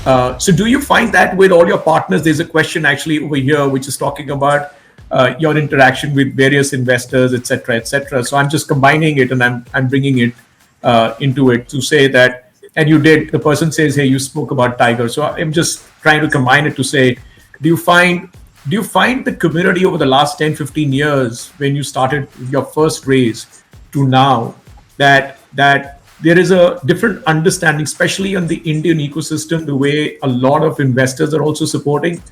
So do you find that with all your partners? There's a question actually over here which is talking about your interaction with various investors, et cetera, et cetera. So I'm just combining it and I'm bringing it into it to say that, and you did, the person says, hey, you spoke about Tiger. So I'm just trying to combine it to say, do you find the community over the last 10, 15 years when you started your first raise to now that there is a different understanding, especially on the Indian ecosystem, the way a lot of investors are also supporting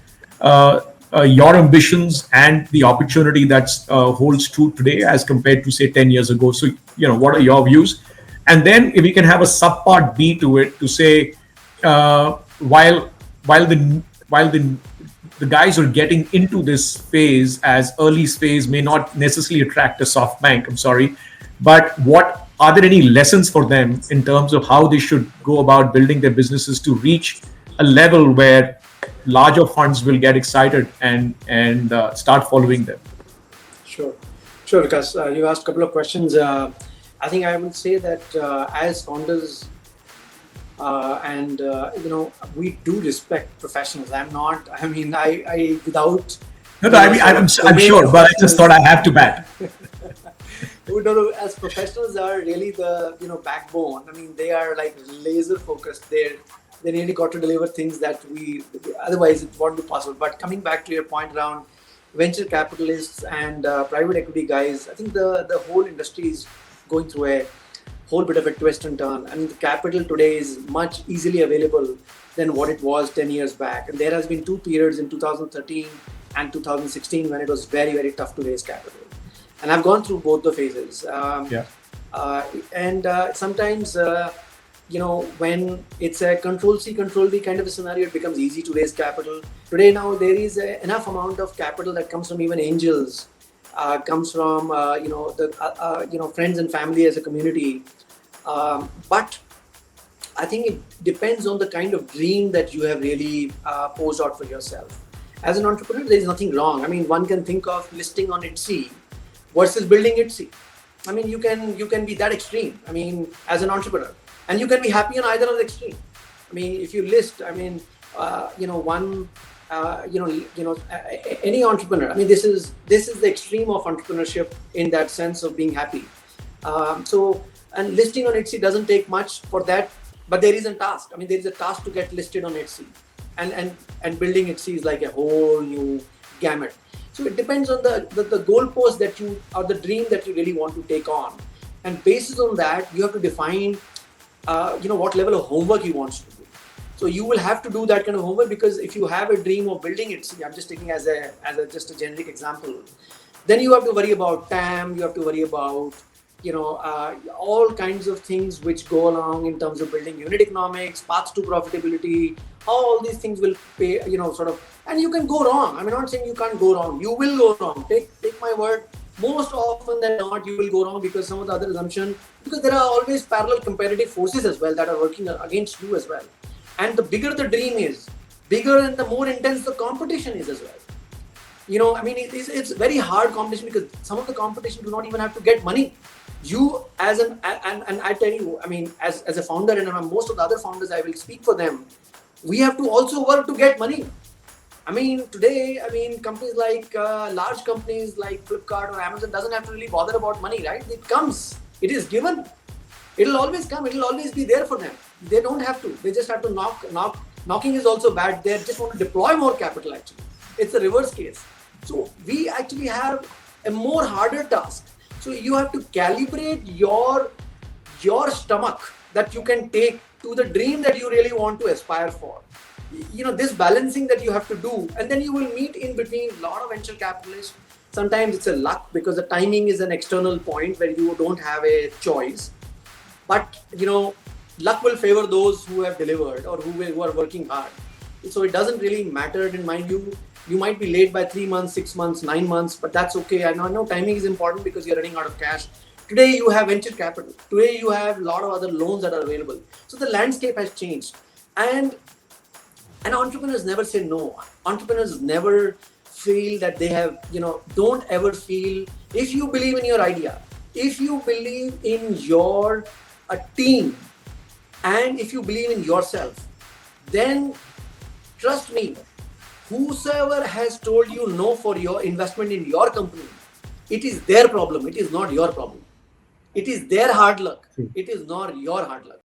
your ambitions and the opportunity that holds true today as compared to say 10 years ago. So, what are your views? And then if we can have a subpart B to it to say, while the guys are getting into this phase as early phase may not necessarily attract a SoftBank, I'm sorry, but what are there any lessons for them in terms of how they should go about building their businesses to reach a level where larger funds will get excited and start following them? Sure, because you asked a couple of questions. I think I would say that as founders, we do respect professionals. I'm sure, but I just thought I have to bat. As professionals are really the backbone. I mean, they are like laser focused. They really got to deliver things that otherwise it won't be possible. But coming back to your point around venture capitalists and private equity guys, I think the whole industry is going through a whole bit of a twist and turn. I mean, the capital today is much easily available than what it was 10 years back. And there has been two periods in 2013 and 2016 when it was very, very tough to raise capital. And I've gone through both the phases. Sometimes, when it's a control C, control V kind of a scenario, it becomes easy to raise capital. Today, now, there is enough amount of capital that comes from even angels, comes from, friends and family as a community. But I think it depends on the kind of dream that you have really posed out for yourself. As an entrepreneur, there is nothing wrong. I mean, one can think of listing on Etsy versus building Etsy. I mean, you can be that extreme. I mean, as an entrepreneur, and you can be happy on either of the extreme. I mean, if you list, any entrepreneur. I mean, this is the extreme of entrepreneurship in that sense of being happy. And listing on Etsy doesn't take much for that, but there is a task. I mean, there is a task to get listed on Etsy, and building Etsy is like a whole new gamut. So it depends on the goalpost that you, or the dream that you really want to take on. And based on that, you have to define, what level of homework you want to do. So you will have to do that kind of homework, because if you have a dream of building it, I'm just taking as just a generic example, then you have to worry about TAM, you have to worry about, all kinds of things which go along in terms of building unit economics, paths to profitability. All these things will pay, and you can go wrong. I'm not saying you can't go wrong. You will go wrong. Take my word. Most often than not, you will go wrong because some of the other assumptions, because there are always parallel competitive forces as well that are working against you as well. And the bigger the dream is, bigger and the more intense the competition is as well. It's very hard competition, because some of the competition do not even have to get money. You and I tell you, I mean, as a founder, and most of the other founders, I will speak for them, we have to also work to get money. I mean, today, companies like, large companies like Flipkart or Amazon doesn't have to really bother about money, right? It comes, it is given. It'll always come, it'll always be there for them. They don't have to, they just have to knock. Knocking is also bad. They just want to deploy more capital actually. It's the reverse case. So we actually have a more harder task. So you have to calibrate your stomach that you can take to the dream that you really want to aspire for. This balancing that you have to do, and then you will meet in between a lot of venture capitalists. Sometimes it's a luck, because the timing is an external point where you don't have a choice. But, luck will favor those who have delivered or who are working hard. So it doesn't really matter in my view. You might be late by 3 months, 6 months, 9 months, but that's okay. I know timing is important because you're running out of cash. Today you have venture capital. Today you have a lot of other loans that are available. So the landscape has changed. And entrepreneurs never say no. Entrepreneurs never feel that they have, don't ever feel, if you believe in your idea, if you believe in your team, and if you believe in yourself, then trust me, whosoever has told you no for your investment in your company, it is their problem. It is not your problem. It is their hard luck. It is not your hard luck.